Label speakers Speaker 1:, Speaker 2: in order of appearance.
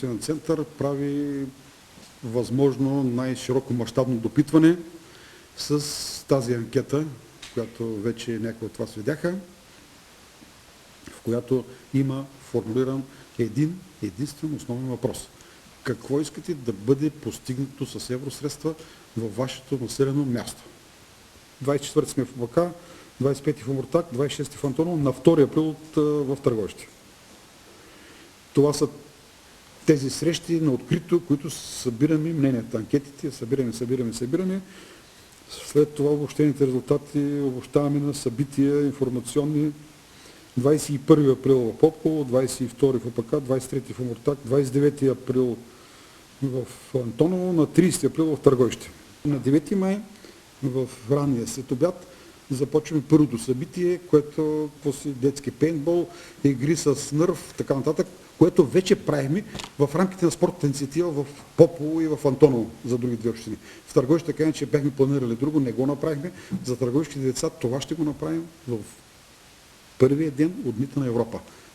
Speaker 1: информационен център прави възможно най-широко мащабно допитване с тази анкета, която вече някои от вас видяха, в която има формулиран единствен основен въпрос. Какво искате да бъде постигнато с евросредства във вашето населено място? 24 сме в ОБК, 25 в Омуртаг, 26 в Антоново, на 2 април в Търговище. Това са тези срещи на открито, които събираме мненията, анкетите, събираме. След това обобщените резултати обобщаваме на събития информационни. 21 април в Попово, 22 в ОПК, 23 в Омуртаг, 29 април в Антоново, на 30 април в Търговище. На 9 май в ранния следобед започваме първото събитие, което после детски пейнтбол, игри с нърв, така нататък, което вече правим в рамките на спортната инициатива в Попово и в Антоново за други две общини. В Търговище така, че бяхме планирали друго, не го направихме. За търговищите деца това ще го направим в първия ден от Дните на Европа.